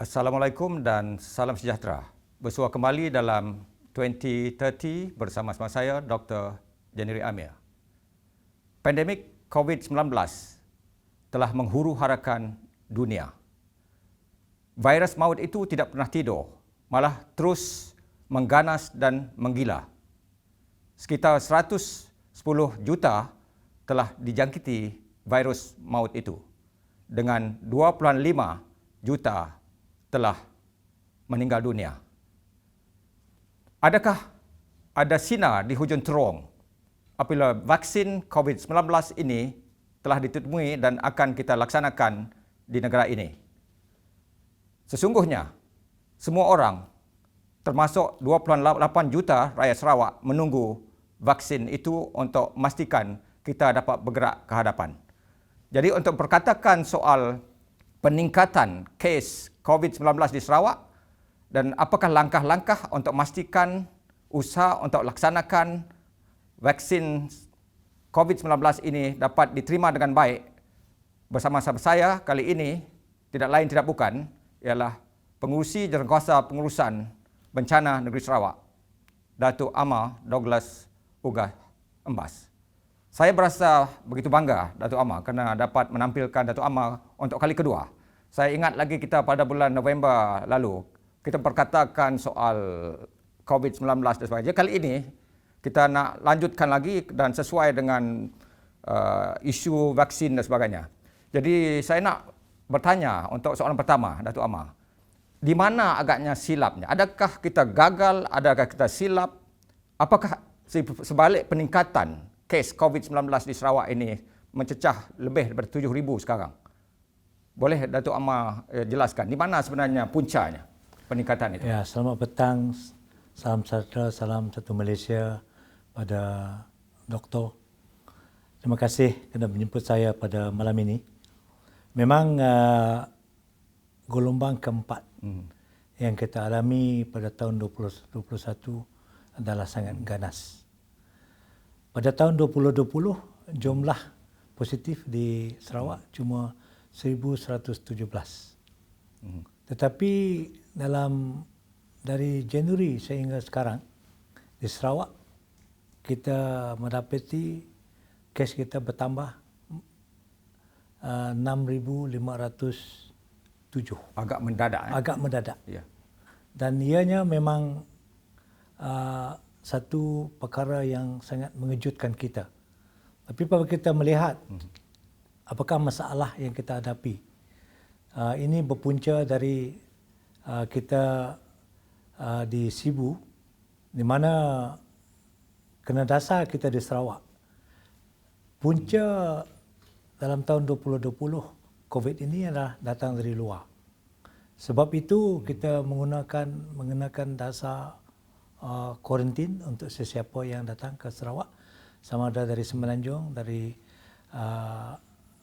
Assalamualaikum dan salam sejahtera. Bersua kembali dalam 2030 bersama saya Dr. Jennery Amir. Pandemik COVID-19 telah menghuru-harakan dunia. Virus maut itu tidak pernah tidur, malah terus mengganas dan menggila. Sekitar 110 juta telah dijangkiti virus maut itu, dengan 2.5 juta telah meninggal dunia. Adakah ada sinar di hujung terung apabila vaksin COVID-19 ini telah ditemui dan akan kita laksanakan di negara ini? Sesungguhnya, semua orang, termasuk 2.8 juta rakyat Sarawak, menunggu vaksin itu untuk memastikan kita dapat bergerak ke hadapan. Jadi untuk berkatakan soal peningkatan kes COVID-19 di Sarawak dan apakah langkah-langkah untuk memastikan usaha untuk laksanakan vaksin COVID-19 ini dapat diterima dengan baik, bersama-sama saya kali ini tidak lain tidak bukan ialah Pengerusi Jawatankuasa Pengurusan Bencana Negeri Sarawak, Datuk Amar Douglas Ugah Embas. Saya berasa begitu bangga Datuk Amar kerana dapat menampilkan Datuk Amar untuk kali kedua. Saya ingat lagi kita pada bulan November lalu, kita perkatakan soal COVID-19 dan sebagainya. Kali ini kita nak lanjutkan lagi dan sesuai dengan isu vaksin dan sebagainya. Jadi saya nak bertanya untuk soalan pertama, Datuk Amar. Di mana agaknya silapnya? Adakah kita gagal? Adakah kita silap? Apakah sebalik peningkatan kes COVID-19 di Sarawak ini mencecah lebih daripada 7,000 sekarang? Boleh Datuk Amar jelaskan di mana sebenarnya puncanya peningkatan itu? Ya, selamat petang. Salam sejahtera, salam satu Malaysia pada Doktor. Terima kasih kerana menjemput saya pada malam ini. Memang gelombang keempat yang kita alami pada tahun 2021 adalah sangat ganas. Pada tahun 2020, jumlah positif di Sarawak cuma 1,117. Tetapi dari Januari sehingga sekarang di Sarawak kita mendapati kes kita bertambah 6,507. Agak mendadak. Agak mendadak. Ya. Dan ianya memang satu perkara yang sangat mengejutkan kita. Tapi apabila kita melihat apakah masalah yang kita hadapi, ini berpunca dari kita di Sibu, di mana kena dasar kita di Sarawak. Punca dalam tahun 2020, COVID ini adalah datang dari luar. Sebab itu kita mengenakan dasar kuarantin untuk sesiapa yang datang ke Sarawak, sama ada dari Semenanjung, dari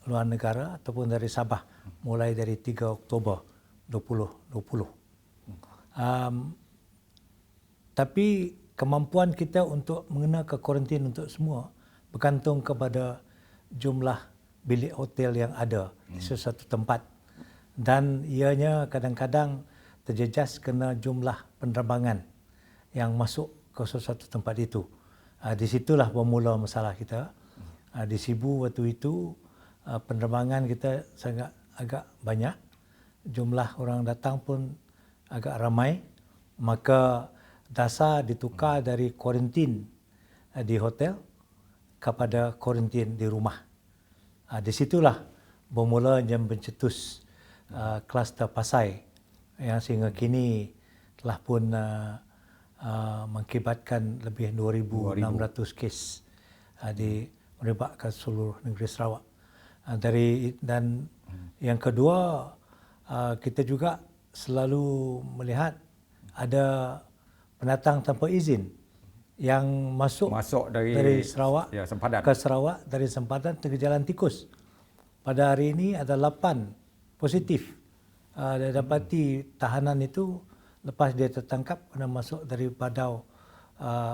luar negara ataupun dari Sabah, mulai dari 3 Oktober 2020. Tapi kemampuan kita untuk mengenal ke kuarantin untuk semua bergantung kepada jumlah bilik hotel yang ada di sesuatu tempat. Dan ianya kadang-kadang terjejas kerana jumlah penerbangan yang masuk ke sesuatu tempat itu. Di situlah bermula masalah kita. Di Sibu waktu itu penerbangan kita sangat agak banyak. Jumlah orang datang pun agak ramai. Maka dasar ditukar dari kuarantin di hotel kepada kuarantin di rumah. Di situlah bermula yang mencetus kluster Pasai yang sehingga kini telah pun mengakibatkan lebih 2,600 kes melibatkan seluruh negeri Sarawak. Dan yang kedua, kita juga selalu melihat ada pendatang tanpa izin yang masuk dari Sarawak ke Sarawak dari Sempadan ke Jalan Tikus. Pada hari ini ada 8 positif. Dapati tahanan itu lepas dia tertangkap kena masuk dari Badau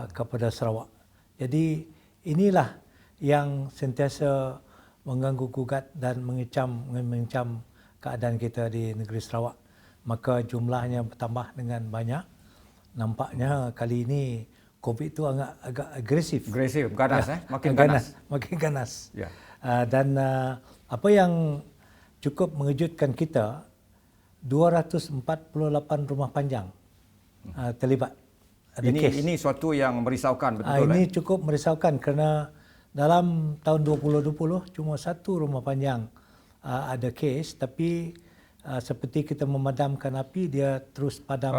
kepada Sarawak. Jadi inilah yang sentiasa mengganggu gugat dan mengancam keadaan kita di negeri Sarawak. maka jumlahnya bertambah dengan banyak. Nampaknya kali ini COVID itu agak agresif. Agresif, ganas, makin ganas. ganas. Makin ganas. Ya. Dan apa yang cukup mengejutkan kita, 248 rumah panjang terlibat. Ada kes. Ini suatu yang merisaukan betul-betul. Ini cukup merisaukan kerana dalam tahun 2020 cuma satu rumah panjang ada kes, tapi seperti kita memadamkan api, dia terus padam.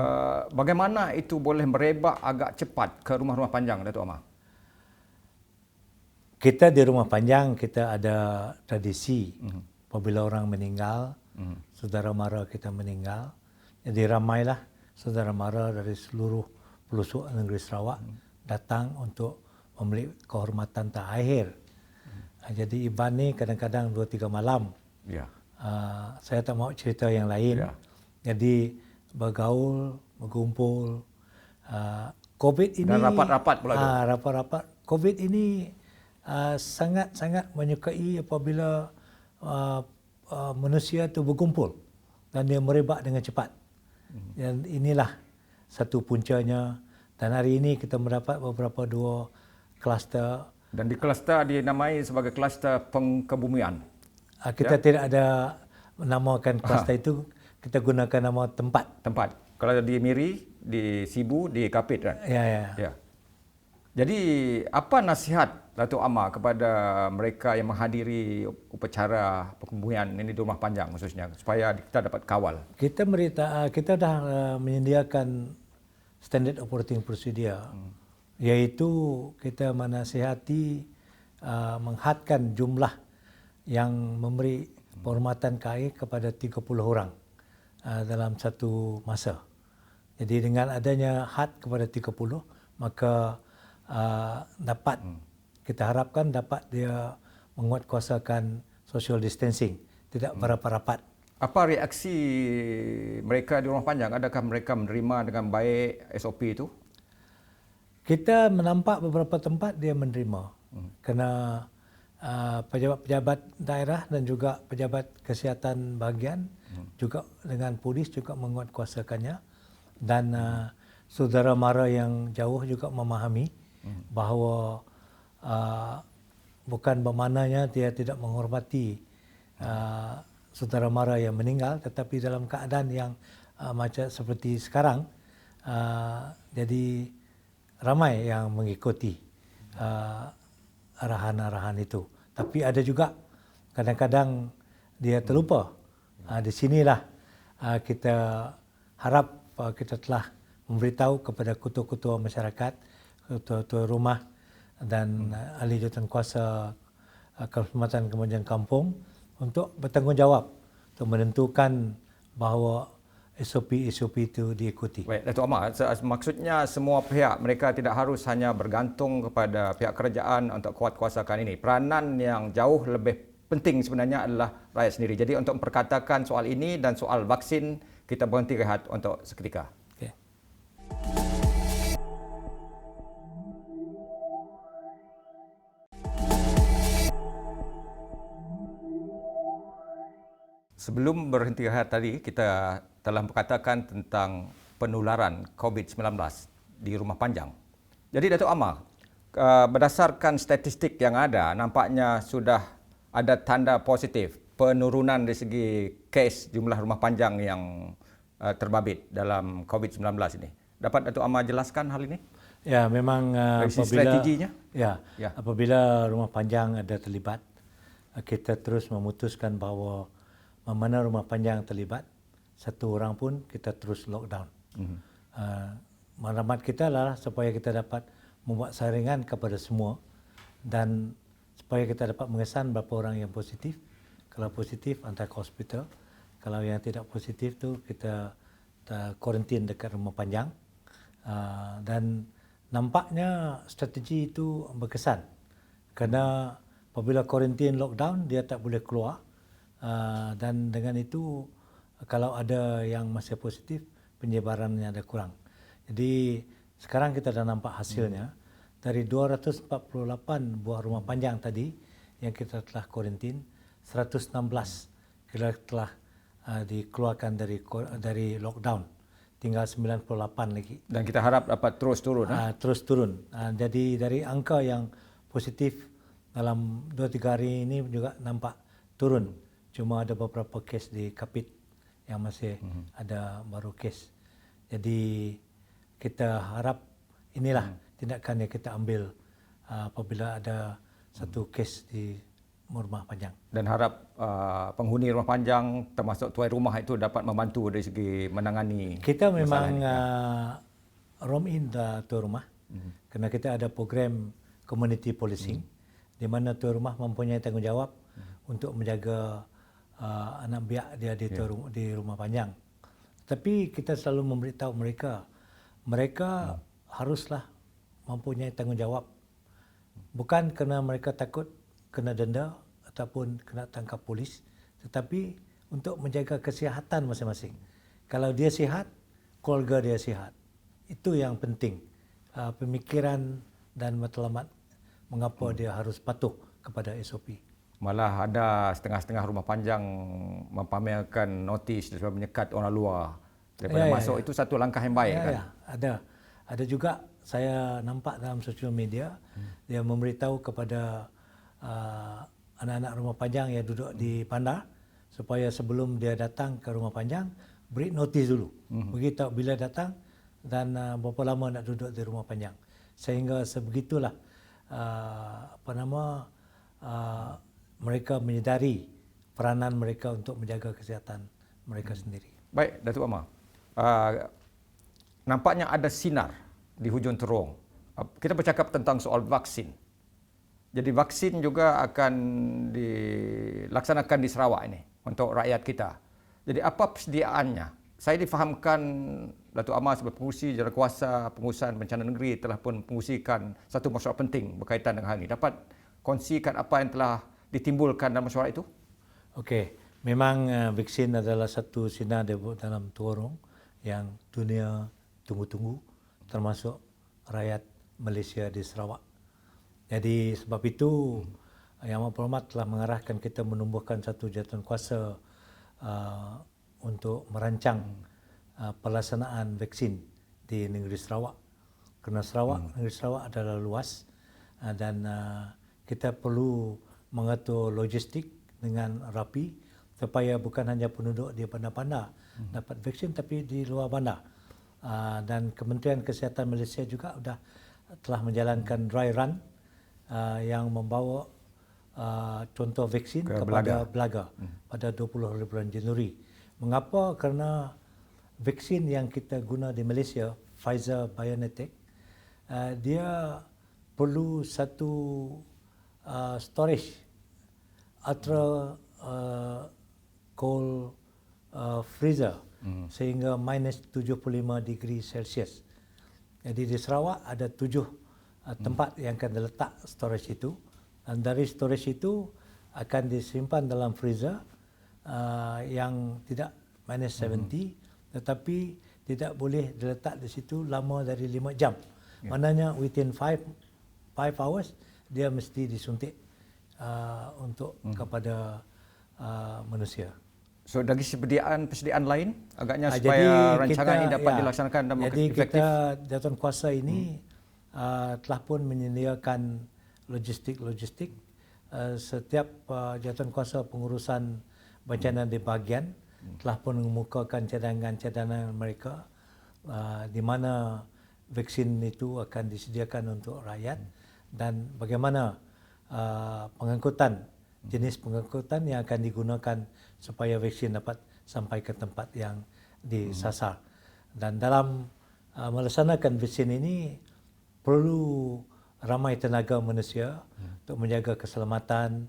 Bagaimana itu boleh merebak agak cepat ke rumah-rumah panjang, Datuk Amar? Kita di rumah panjang, kita ada tradisi apabila orang meninggal, saudara mara kita meninggal. Jadi ramailah saudara mara dari seluruh pelosok negeri Sarawak datang untuk memberi kehormatan terakhir. Jadi Iban ni kadang-kadang 2-3 malam. Ya. Saya tak mahu cerita yang lain. Ya. Jadi bergaul, berkumpul. COVID ini Dan rapat-rapat pula tu. Rapat-rapat. COVID ini sangat-sangat menyukai apabila manusia itu berkumpul dan dia merebak dengan cepat. Dan inilah satu puncanya. Dan hari ini kita mendapat beberapa 2 kluster. Dan di kluster dinamai sebagai kluster pengkebumian. Kita tidak ada menamakan kluster itu, kita gunakan nama tempat. Tempat. Kalau di Miri, di Sibu, di Kapit kan? Ya. Jadi apa nasihat Datuk Amar kepada mereka yang menghadiri upacara pengkebumian ini di rumah panjang khususnya supaya kita dapat kawal? Kita dah menyediakan standard operating procedure, iaitu kita menasihati menghadkan jumlah yang memberi penghormatan KAI kepada 30 orang dalam satu masa. Jadi dengan adanya had kepada 30, maka dapat kita harapkan dapat dia menguatkuasakan social distancing, tidak berapat-rapat. Apa reaksi mereka di rumah panjang? Adakah mereka menerima dengan baik SOP itu? Kita menampak beberapa tempat dia menerima. Kerana pejabat-pejabat daerah dan juga pejabat kesihatan bahagian juga dengan polis juga menguatkuasakannya. Dan saudara mara yang jauh juga memahami bahawa bukan bermaknanya dia tidak menghormati saudara mara yang meninggal, tetapi dalam keadaan yang macam seperti sekarang, jadi ramai yang mengikuti arahan-arahan itu. Tapi ada juga kadang-kadang dia terlupa. Di sinilah kita harap kita telah memberitahu kepada ketua-ketua masyarakat, ketua-ketua rumah dan ahli jawatankuasa Keselamatan Kemajuan Kampung untuk bertanggungjawab untuk menentukan bahawa SOP itu diikuti. Baik, Datuk Amar, maksudnya semua pihak mereka tidak harus hanya bergantung kepada pihak kerajaan untuk kuatkuasakan ini. Peranan yang jauh lebih penting sebenarnya adalah rakyat sendiri. Jadi untuk memperkatakan soal ini dan soal vaksin, kita berhenti rehat untuk seketika. Okay. Sebelum berhenti rehat tadi, kita telah berkatakan tentang penularan COVID-19 di rumah panjang. Jadi Datuk Amar, berdasarkan statistik yang ada, nampaknya sudah ada tanda positif penurunan dari segi kes jumlah rumah panjang yang terbabit dalam COVID-19 ini. Dapat Datuk Amar jelaskan hal ini? Ya, memang strateginya? Ya, apabila rumah panjang ada terlibat, kita terus memutuskan bahawa mana rumah panjang terlibat, satu orang pun kita terus lockdown. Maklumat kita adalah supaya kita dapat membuat saringan kepada semua dan supaya kita dapat mengesan berapa orang yang positif. Kalau positif, hantar ke hospital. Kalau yang tidak positif tu kita kuarantin dekat rumah panjang. Dan nampaknya strategi itu berkesan. Kerana apabila kuarantin lockdown, dia tak boleh keluar. Dan dengan itu kalau ada yang masih positif, penyebarannya ada kurang. Jadi sekarang kita dah nampak hasilnya. Dari 248 buah rumah panjang tadi yang kita telah kuarantin, 116 kita telah dikeluarkan dari lockdown. Tinggal 98 lagi. Dan kita harap dapat terus turun. Terus turun. Jadi dari angka yang positif dalam 2-3 hari ini juga nampak turun. Cuma ada beberapa kes di Kapit yang masih ada baru kes. Jadi kita harap inilah tindakan yang kita ambil apabila ada satu kes di Rumah Panjang. Dan harap penghuni Rumah Panjang termasuk tuan rumah itu dapat membantu dari segi menangani. Kita memang roam in tuan rumah kerana kita ada program community policing di mana tuan rumah mempunyai tanggungjawab untuk menjaga anak biak dia di Rumah Panjang. Tapi kita selalu memberitahu mereka haruslah mempunyai tanggungjawab. Bukan kerana mereka takut kena denda ataupun kena tangkap polis, tetapi untuk menjaga kesihatan masing-masing. Kalau dia sihat, keluarga dia sihat. Itu yang penting. Pemikiran dan matlamat mengapa dia harus patuh kepada SOP. Malah ada setengah-setengah Rumah Panjang mempamerkan notis supaya menyekat orang luar daripada masuk. Itu satu langkah yang baik kan? Ada juga saya nampak dalam sosial media dia memberitahu kepada anak-anak Rumah Panjang yang duduk di bandar supaya sebelum dia datang ke Rumah Panjang beri notis dulu. Beritahu bila datang dan berapa lama nak duduk di Rumah Panjang. Sehingga sebegitulah mereka menyedari peranan mereka untuk menjaga kesihatan mereka sendiri. Baik, Datuk Amar. Nampaknya ada sinar di hujung terung. Kita bercakap tentang soal vaksin. Jadi vaksin juga akan dilaksanakan di Sarawak ini untuk rakyat kita. Jadi apa persediaannya? Saya difahamkan Datuk Amar sebagai pengurusi jawatankuasa pengurusan bencana negeri telah pun pengurusikan satu masyarakat penting berkaitan dengan hal ini. Dapat kongsikan apa yang telah ditimbulkan dalam masyarakat itu? Okey, memang vaksin adalah satu sinar dalam terung yang dunia tunggu-tunggu, termasuk rakyat Malaysia di Sarawak. Jadi sebab itu Yang Amat Berhormat telah mengarahkan kita menumbuhkan satu jawatankuasa untuk merancang pelaksanaan vaksin di negeri Sarawak. Kerana negeri Sarawak adalah luas dan kita perlu mengatur logistik dengan rapi supaya bukan hanya penduduk di bandar-bandar dapat vaksin tapi di luar bandar. Dan Kementerian Kesihatan Malaysia juga telah menjalankan dry run yang membawa contoh vaksin kepada Belaga pada 20 bulan Januari. Mengapa? Kerana vaksin yang kita guna di Malaysia, Pfizer-BioNTech, dia perlu satu storage ultra cold freezer sehingga minus 75 degree Celsius. Jadi di Sarawak ada 7 tempat yang akan diletak storage itu, dan dari storage itu akan disimpan dalam freezer yang tidak minus 70, tetapi tidak boleh diletak di situ lama dari 5 jam. Maknanya within 5 hours dia mesti disuntik untuk kepada manusia. So dari persediaan lain agaknya supaya rancangan ini dapat dilaksanakan dan efektif. Jadi kita jawatankuasa ini telah pun menyediakan logistik. Setiap jawatankuasa pengurusan bencana di bahagian telah pun mengemukakan cadangan-cadangan mereka di mana vaksin itu akan disediakan untuk rakyat dan bagaimana jenis pengangkutan yang akan digunakan supaya vaksin dapat sampai ke tempat yang disasar. Dan dalam melaksanakan vaksin ini perlu ramai tenaga manusia untuk menjaga keselamatan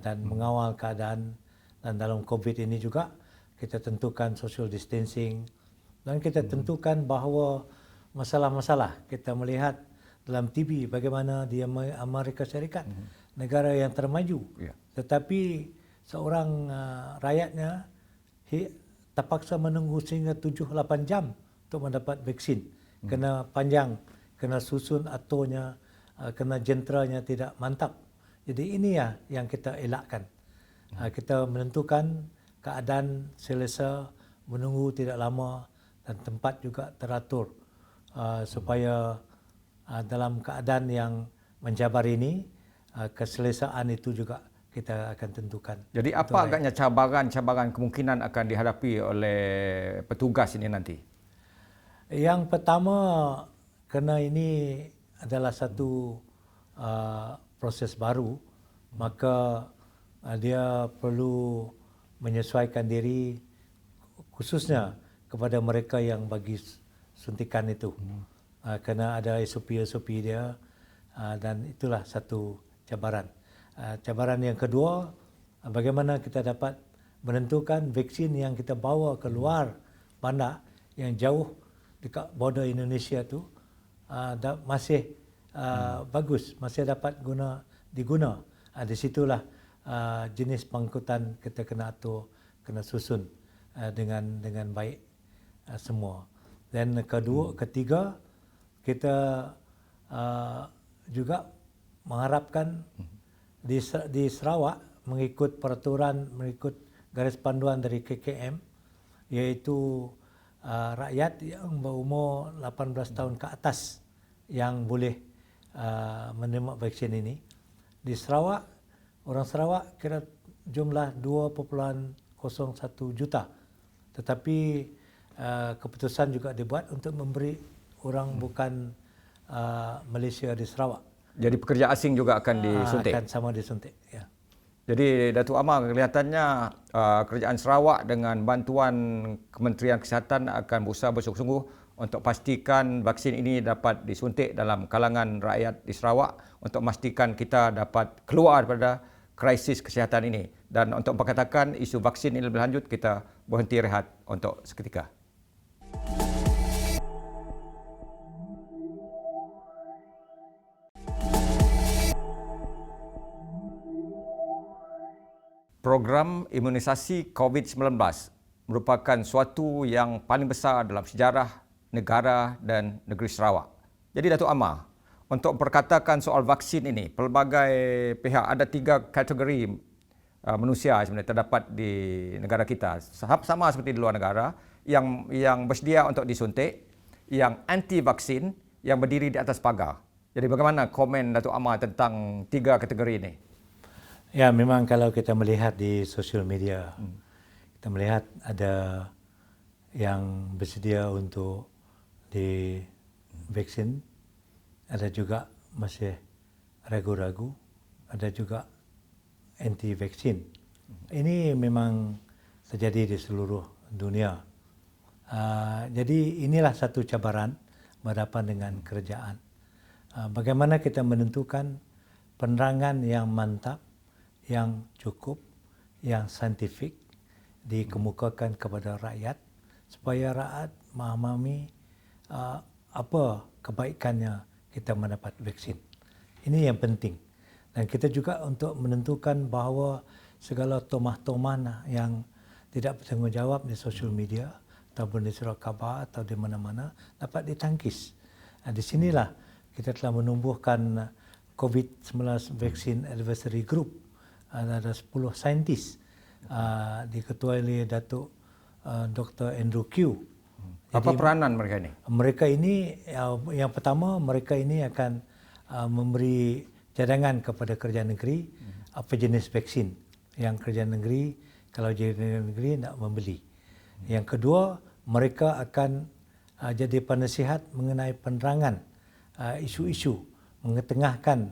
dan mengawal keadaan. Dan dalam COVID ini juga kita tentukan social distancing dan kita tentukan bahawa masalah-masalah kita melihat dalam TV bagaimana di Amerika Syarikat, negara yang termaju, tetapi seorang rakyatnya terpaksa menunggu sehingga 7-8 jam untuk mendapat vaksin. Kena panjang, kena susun aturnya, kena jenteranya tidak mantap. Jadi ini yang kita elakkan. Kita menentukan keadaan selesa, menunggu tidak lama dan tempat juga teratur supaya dalam keadaan yang mencabar ini keselesaan itu juga kita akan tentukan. Jadi apa agaknya cabaran-cabaran kemungkinan akan dihadapi oleh petugas ini nanti? Yang pertama, kerana ini adalah satu proses baru, maka dia perlu menyesuaikan diri khususnya kepada mereka yang bagi suntikan itu. Kerana ada SOP-SOP dia dan itulah satu cabaran. Cabaran yang kedua, bagaimana kita dapat menentukan vaksin yang kita bawa keluar bandar yang jauh dekat border Indonesia tu masih bagus, masih dapat diguna. Di situlah jenis pengangkutan kita kena atur, kena susun dengan baik semua. Dan ketiga, kita juga mengharapkan di Sarawak mengikut peraturan, mengikut garis panduan dari KKM, iaitu rakyat yang berumur 18 tahun ke atas yang boleh menerima vaksin ini. Di Sarawak, orang Sarawak kira jumlah 2.01 juta. Tetapi keputusan juga dibuat untuk memberi orang bukan Malaysia di Sarawak. Jadi pekerja asing juga akan disuntik? Akan sama disuntik, ya. Jadi Datuk Amar, kelihatannya kerajaan Sarawak dengan bantuan Kementerian Kesihatan akan berusaha bersungguh-sungguh untuk pastikan vaksin ini dapat disuntik dalam kalangan rakyat di Sarawak untuk memastikan kita dapat keluar daripada krisis kesihatan ini. Dan untuk memperkatakan isu vaksin ini lebih lanjut, kita berhenti rehat untuk seketika. Program imunisasi COVID-19 merupakan suatu yang paling besar dalam sejarah negara dan negeri Sarawak. Jadi Datuk Amar, untuk perkatakan soal vaksin ini, pelbagai pihak, ada 3 kategori manusia sebenarnya terdapat di negara kita. Sama seperti di luar negara, yang bersedia untuk disuntik, yang anti vaksin, yang berdiri di atas pagar. Jadi bagaimana komen Datuk Amar tentang 3 kategori ini? Ya, memang kalau kita melihat di sosial media, kita melihat ada yang bersedia untuk divaksin, ada juga masih ragu-ragu, ada juga anti vaksin. Ini memang terjadi di seluruh dunia. Jadi inilah satu cabaran berhadapan dengan kerajaan. Bagaimana kita menentukan penerangan yang mantap, yang cukup, yang saintifik dikemukakan kepada rakyat supaya rakyat memahami apa kebaikannya kita mendapat vaksin. Ini yang penting. Dan kita juga untuk menentukan bahawa segala tomah-tomah yang tidak bertanggungjawab di sosial media ataupun di surat khabar atau di mana-mana dapat ditangkis. Di sinilah kita telah menumbuhkan COVID-19 Vaccine Advisory Group. Ada 10 saintis diketuai oleh Datuk Dr. Andrew Q. Apa peranan mereka ini? Mereka ini, yang pertama, mereka ini akan memberi cadangan kepada kerajaan negeri apa jenis vaksin yang kerajaan negeri, kalau kerajaan negeri nak membeli. Yang kedua, mereka akan jadi penasihat mengenai penerangan isu-isu, mengetengahkan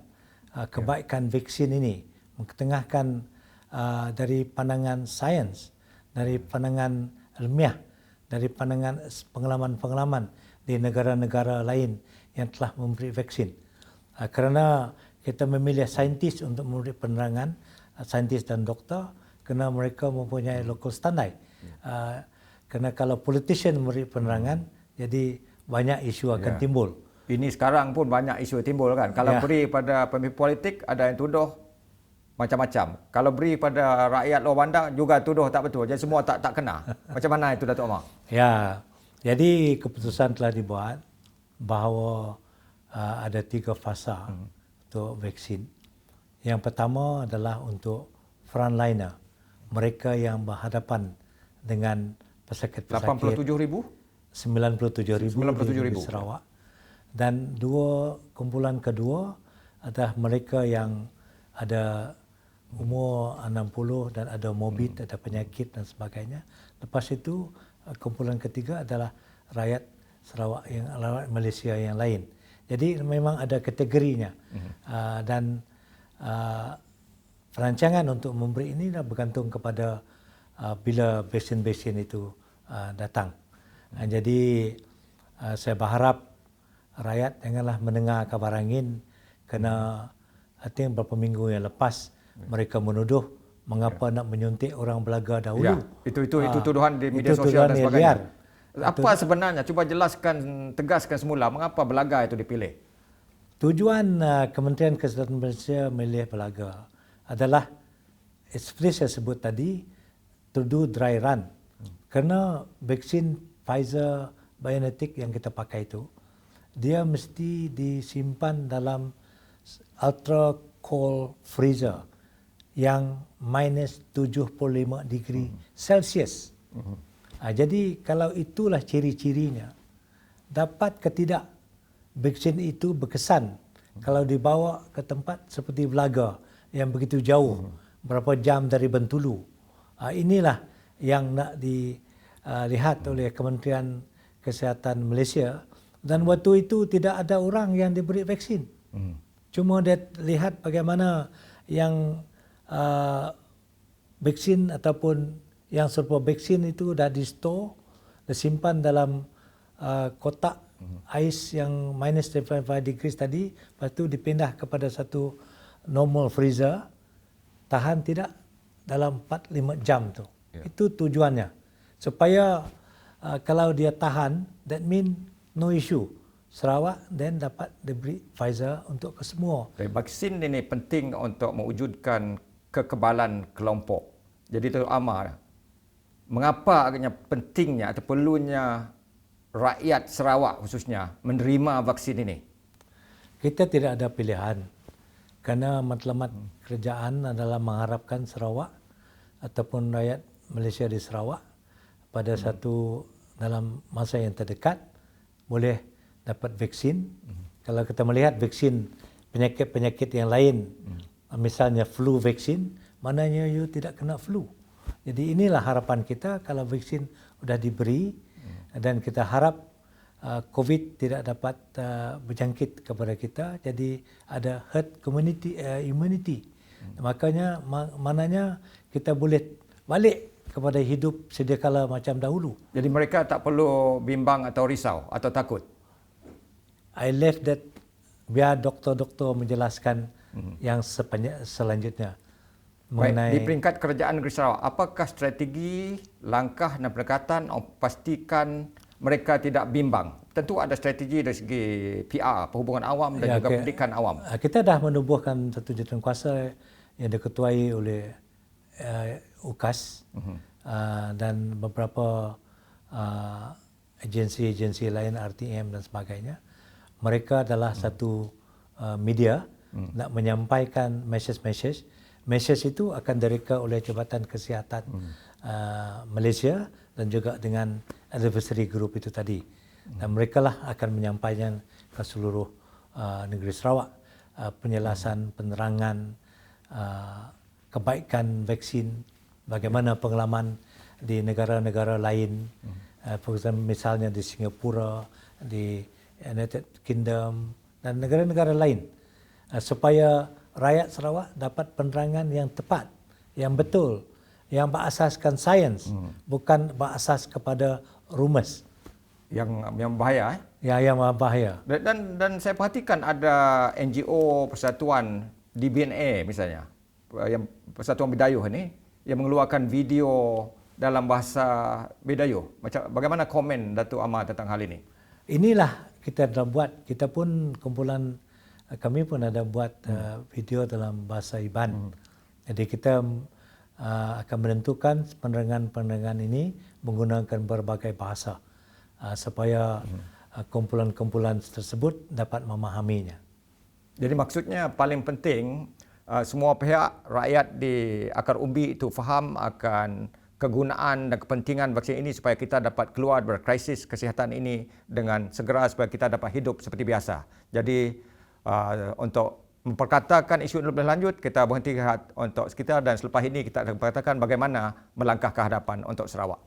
kebaikan vaksin ini, mengetengahkan dari pandangan sains, dari pandangan ilmiah, dari pandangan pengalaman-pengalaman di negara-negara lain yang telah memberi vaksin. Kerana kita memilih saintis untuk memberi penerangan, saintis dan doktor, kerana mereka mempunyai local standard. Kerana kalau politician memberi penerangan, jadi banyak isu akan timbul. Ini sekarang pun banyak isu timbul kan. Kalau beri pada pemimpin politik, ada yang tuduh macam-macam. Kalau beri pada rakyat luar bandar, juga tuduh tak betul. Jadi semua tak kena. Macam mana itu Datuk Amar? Ya, jadi keputusan telah dibuat bahawa ada 3 fasa untuk vaksin. Yang pertama adalah untuk frontliner, mereka yang berhadapan dengan pesakit-pesakit 87,000? 97,000 97,000. di Sarawak. Dan kumpulan kedua adalah mereka yang ada umur 60 dan ada morbid, ada penyakit dan sebagainya. Lepas itu kumpulan ketiga adalah rakyat Sarawak rakyat Malaysia yang lain. Jadi memang ada kategorinya. Dan perancangan untuk memberi ini dah bergantung kepada bila vaksin-vaksin itu datang. Jadi saya berharap rakyat janganlah mendengar kabar angin kerana I think beberapa minggu yang lepas mereka menuduh mengapa nak menyuntik orang Belaga dahulu. Itu tuduhan di media itu sosial tuduhan dan yang sebagainya. liar. Apa sebenarnya? Cuba tegaskan semula mengapa Belaga itu dipilih. Tujuan Kementerian Kesihatan Malaysia memilih Belaga adalah seperti saya sebut tadi, to do dry run. Kerana vaksin Pfizer BioNTech yang kita pakai itu, dia mesti disimpan dalam ultra cold freezer yang minus 75 degree Celsius. Jadi kalau itulah ciri-cirinya, dapat ke tidak vaksin itu berkesan kalau dibawa ke tempat seperti Belaga yang begitu jauh, berapa jam dari Bentulu. Inilah yang nak dilihat oleh Kementerian Kesihatan Malaysia. Dan waktu itu tidak ada orang yang diberi vaksin. Cuma dia lihat bagaimana yang vaksin ataupun yang serupa vaksin itu dah di-store, disimpan dalam kotak ais yang minus 35 degrees tadi, lepas tu dipindah kepada satu normal freezer, tahan tidak dalam 4-5 jam tu. Itu tujuannya. Supaya kalau dia tahan, that mean no issue. Sarawak then dapat diberi Pfizer untuk ke semua. Vaksin ini penting untuk mewujudkan kekebalan kelompok. Jadi Datuk Amar, mengapa agaknya pentingnya atau perlunya rakyat Sarawak khususnya menerima vaksin ini? Kita tidak ada pilihan. Kerana matlamat kerajaan adalah mengharapkan Sarawak ataupun rakyat Malaysia di Sarawak pada satu dalam masa yang terdekat boleh dapat vaksin. Kalau kita melihat vaksin penyakit-penyakit yang lain, misalnya flu vaksin, maknanya you tidak kena flu. Jadi inilah harapan kita kalau vaksin sudah diberi dan kita harap COVID tidak dapat berjangkit kepada kita. Jadi ada herd immunity. Maknanya kita boleh balik kepada hidup sedia kala macam dahulu. Jadi mereka tak perlu bimbang atau risau atau takut. I left that biar doktor-doktor menjelaskan yang selanjutnya mengenai Baik, di peringkat kerajaan negeri Sarawak, apakah strategi, langkah dan pendekatan pastikan mereka tidak bimbang? Tentu ada strategi dari segi PR, perhubungan awam dan juga pendidikan awam. Kita dah menubuhkan satu jawatankuasa yang diketuai oleh UKAS dan beberapa agensi-agensi lain, RTM dan sebagainya. Mereka adalah satu media nak menyampaikan message. Message itu akan direka oleh Jabatan Kesihatan Malaysia dan juga dengan advisory group itu tadi. Dan mereka lah akan menyampaikan ke seluruh negeri Sarawak penjelasan, penerangan, kebaikan vaksin, bagaimana pengalaman di negara-negara lain, misalnya di Singapura, di United Kingdom dan negara-negara lain, supaya rakyat Sarawak dapat penerangan yang tepat, yang betul, yang berasaskan sains, bukan berasas kepada rumus yang bahaya. Yang bahaya. Dan saya perhatikan ada NGO Persatuan DBNA misalnya, yang Persatuan Bidayuh ini yang mengeluarkan video dalam bahasa Bidayuh. Bagaimana komen Datuk Amar tentang hal ini? Inilah kita dah buat. Kita pun kumpulan kami pun ada buat video dalam bahasa Iban. Jadi kita akan menentukan penerangan-penerangan ini menggunakan berbagai bahasa supaya kumpulan-kumpulan tersebut dapat memahaminya. Jadi maksudnya paling penting semua pihak, rakyat di akar umbi itu faham akan kegunaan dan kepentingan vaksin ini supaya kita dapat keluar dari krisis kesihatan ini dengan segera supaya kita dapat hidup seperti biasa. Jadi untuk memperkatakan isu lebih lanjut, kita berhenti untuk sekitar dan selepas ini kita akan berkatakan bagaimana melangkah ke hadapan untuk Sarawak.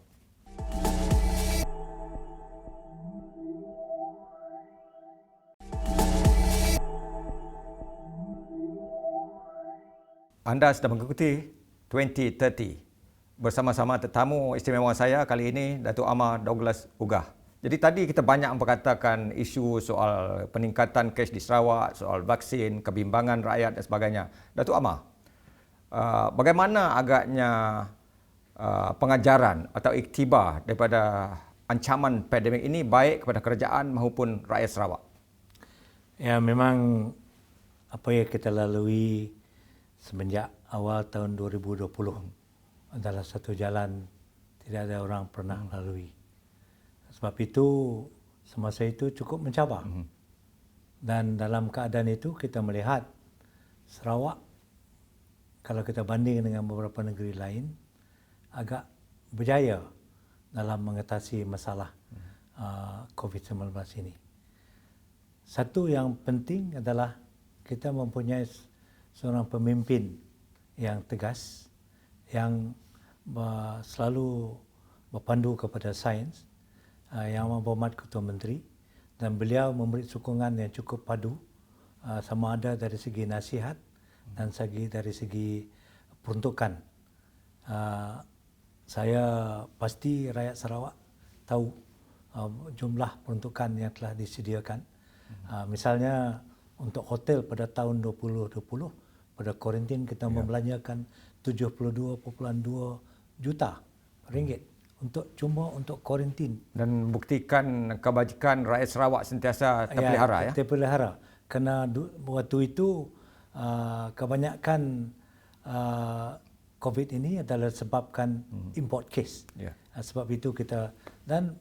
Anda sedang mengikuti 2030 bersama-sama tetamu istimewa saya kali ini, Datuk Amar Douglas Ugah. Jadi tadi kita banyak memperkatakan isu soal peningkatan kes di Sarawak, soal vaksin, kebimbangan rakyat dan sebagainya. Datuk Amar, bagaimana agaknya pengajaran atau iktibar daripada ancaman pandemik ini baik kepada kerajaan maupun rakyat Sarawak? Ya, memang apa yang kita lalui semenjak awal tahun 2020 adalah satu jalan tidak ada orang pernah lalui. Sebab itu semasa itu cukup mencabar. Dan dalam keadaan itu kita melihat Sarawak kalau kita banding dengan beberapa negeri lain agak berjaya dalam mengatasi masalah COVID-19 ini. Satu yang penting adalah kita mempunyai seorang pemimpin yang tegas, yang selalu berpandu kepada sains, yang berhormat Ketua Menteri, dan beliau memberi sokongan yang cukup padu, sama ada dari segi nasihat dan dari segi peruntukan. Saya pasti rakyat Sarawak tahu jumlah peruntukan yang telah disediakan. Misalnya untuk hotel pada tahun 2020, pada kuarantin kita membelanjakan 72.2 juta ringgit cuma untuk kuarantin. Dan buktikan kebajikan rakyat Sarawak sentiasa terpelihara. Terpelihara. Kerana waktu itu kebanyakan COVID ini adalah sebabkan import case. Sebab itu kita, dan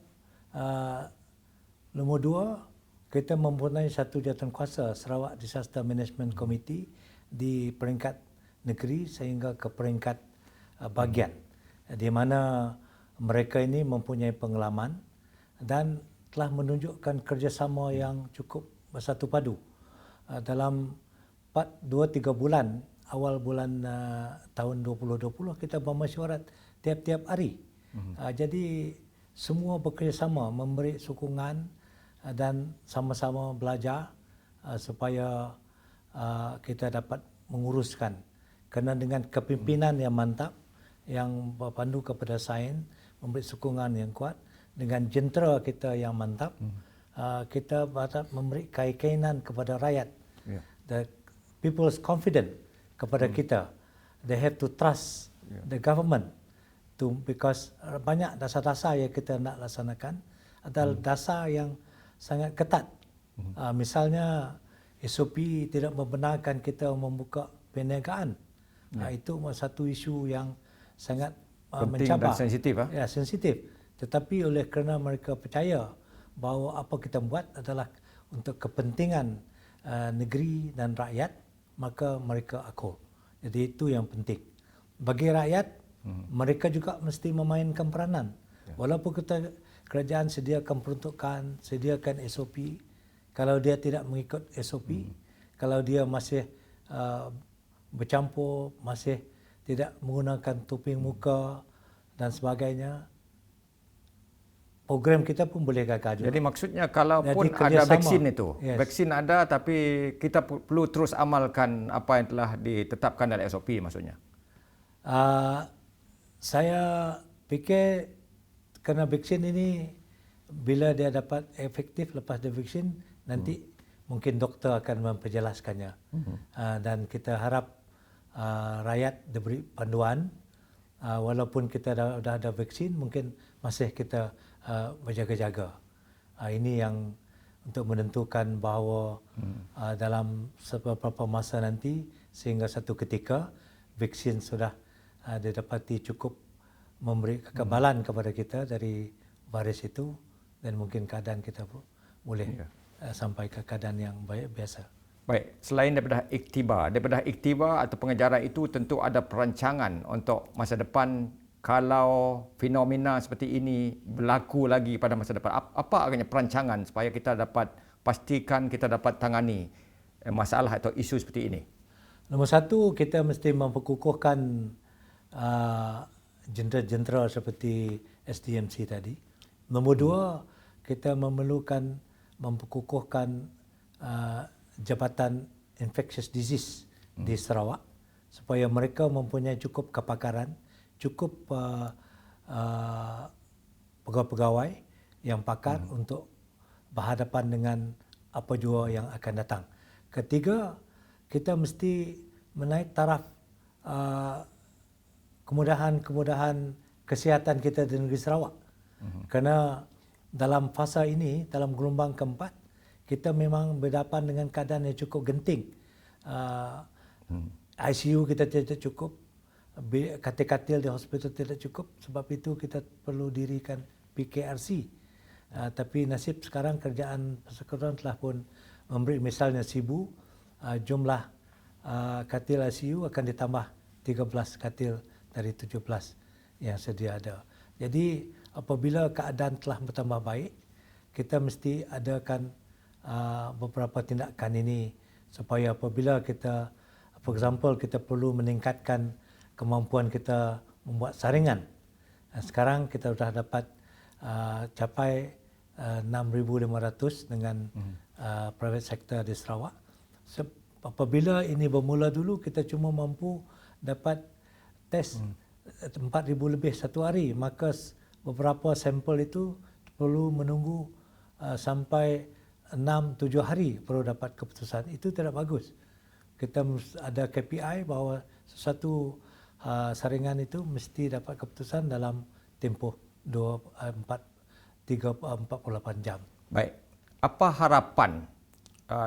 nombor dua, kita mempunyai satu jawatankuasa Sarawak Disaster Management Committee di peringkat negeri sehingga ke peringkat bahagian, di mana mereka ini mempunyai pengalaman dan telah menunjukkan kerjasama yang cukup bersatu padu. Dalam 2-3 bulan, awal bulan tahun 2020, kita bermesyuarat tiap-tiap hari. Jadi semua bekerjasama memberi sokongan dan sama-sama belajar supaya kita dapat menguruskan. Kerana dengan kepimpinan yang mantap, yang berpandu kepada sains, memberi sokongan yang kuat, dengan jentera kita yang mantap, kita dapat memberi keyakinan kepada rakyat. The people's confidence kepada kita. They have to trust the government because banyak dasar-dasar yang kita nak laksanakan adalah dasar yang sangat ketat. Misalnya SOP tidak membenarkan kita membuka perniagaan. Itu satu isu yang sangat mencabar dan sensitif. Ya, sensitif. Tetapi oleh kerana mereka percaya bahawa apa kita buat adalah untuk kepentingan negeri dan rakyat, maka mereka akur. Jadi itu yang penting. Bagi rakyat, mereka juga mesti memainkan peranan. Walaupun kerajaan sediakan peruntukan, sediakan SOP, kalau dia tidak mengikut SOP, kalau dia masih bercampur, masih tidak menggunakan topeng muka dan sebagainya, program kita pun boleh gagal juga. Jadi maksudnya kalaupun ada vaksin itu, vaksin ada tapi kita perlu terus amalkan apa yang telah ditetapkan dalam SOP maksudnya? Saya fikir kerana vaksin ini bila dia dapat efektif lepas dia vaksin, nanti mungkin doktor akan memperjelaskannya. Dan kita harap rakyat diberi panduan, walaupun kita dah ada vaksin, mungkin masih kita berjaga-jaga. Ini yang untuk menentukan bahawa dalam beberapa masa nanti, sehingga satu ketika vaksin sudah didapati cukup memberi kekebalan kepada kita dari virus itu, dan mungkin keadaan kita boleh sampai ke keadaan yang baik biasa. Baik, selain daripada iktibar atau pengejaran itu tentu ada perancangan untuk masa depan kalau fenomena seperti ini berlaku lagi pada masa depan. Apa agaknya perancangan supaya kita dapat pastikan kita dapat tangani masalah atau isu seperti ini? Nombor satu, kita mesti memperkukuhkan jentera-jentera seperti SDMC tadi. Nombor dua, kita memerlukan memperkukuhkan Jabatan Infectious Disease di Sarawak supaya mereka mempunyai cukup kepakaran, cukup pegawai-pegawai yang pakar untuk berhadapan dengan apa jua yang akan datang. Ketiga, kita mesti menaik taraf kemudahan-kemudahan kesihatan kita di negeri Sarawak. Kerana dalam fasa ini, dalam gelombang keempat, kita memang berhadapan dengan keadaan yang cukup genting. ICU kita tidak cukup, katil-katil di hospital tidak cukup, sebab itu kita perlu dirikan PKRC. Tapi nasib sekarang kerajaan persekutuan telah pun memberi misalnya 1,000 jumlah katil ICU akan ditambah 13 katil dari 17 yang sedia ada. Jadi apabila keadaan telah bertambah baik, kita mesti adakan beberapa tindakan ini supaya apabila kita, for example, kita perlu meningkatkan kemampuan kita membuat saringan. Sekarang kita sudah dapat capai 6,500 dengan private sector di Sarawak. Apabila ini bermula dulu, kita cuma mampu dapat tes 4,000 lebih satu hari, maka beberapa sampel itu perlu menunggu sampai 6-7 hari perlu dapat keputusan. Itu tidak bagus. Kita ada KPI bahawa sesuatu saringan itu mesti dapat keputusan dalam tempoh 48 jam. Baik, apa harapan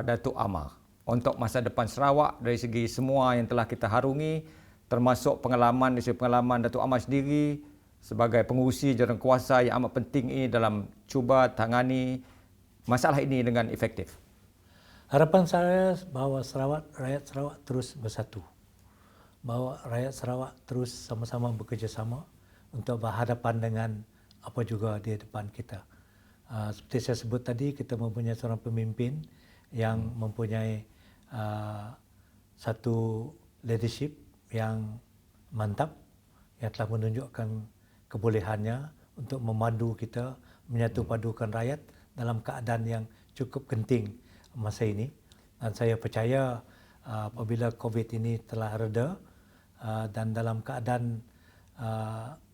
Datuk Amar untuk masa depan Sarawak dari segi semua yang telah kita harungi, termasuk pengalaman Datuk Amar sendiri sebagai pengurusi jawatankuasa yang amat penting ini dalam cuba tangani masalah ini dengan efektif? Harapan saya bahawa rakyat Sarawak terus bersatu. Bahawa rakyat Sarawak terus sama-sama bekerjasama untuk berhadapan dengan apa juga di depan kita. Seperti saya sebut tadi, kita mempunyai seorang pemimpin yang mempunyai satu leadership yang mantap, yang telah menunjukkan kebolehannya untuk memandu kita, menyatu padukan rakyat dalam keadaan yang cukup genting masa ini. Dan saya percaya apabila COVID ini telah reda dan dalam keadaan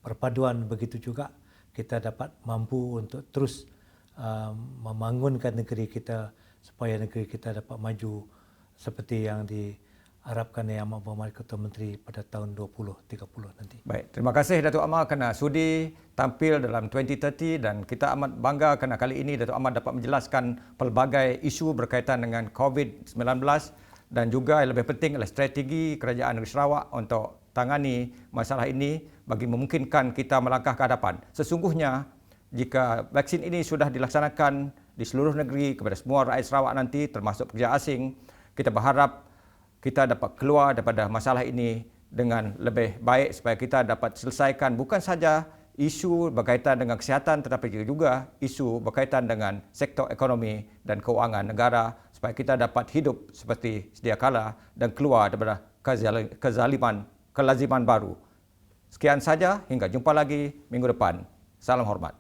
perpaduan begitu juga, kita dapat mampu untuk terus membangunkan negeri kita supaya negeri kita dapat maju seperti yang diharapkan Yang Amat Berhormat Ketua Menteri pada tahun 2030 nanti. Baik, terima kasih Datuk Amar kerana sudi tampil dalam 2030 dan kita amat bangga kerana kali ini Datuk Amar dapat menjelaskan pelbagai isu berkaitan dengan COVID-19 dan juga yang lebih penting adalah strategi Kerajaan Negeri Sarawak untuk tangani masalah ini bagi memungkinkan kita melangkah ke hadapan. Sesungguhnya jika vaksin ini sudah dilaksanakan di seluruh negeri kepada semua rakyat Sarawak nanti termasuk pekerja asing, kita berharap kita dapat keluar daripada masalah ini dengan lebih baik supaya kita dapat selesaikan bukan saja isu berkaitan dengan kesihatan tetapi juga isu berkaitan dengan sektor ekonomi dan keuangan negara supaya kita dapat hidup seperti sedia kala dan keluar daripada kelaziman baru. Sekian saja, hingga jumpa lagi minggu depan. Salam hormat.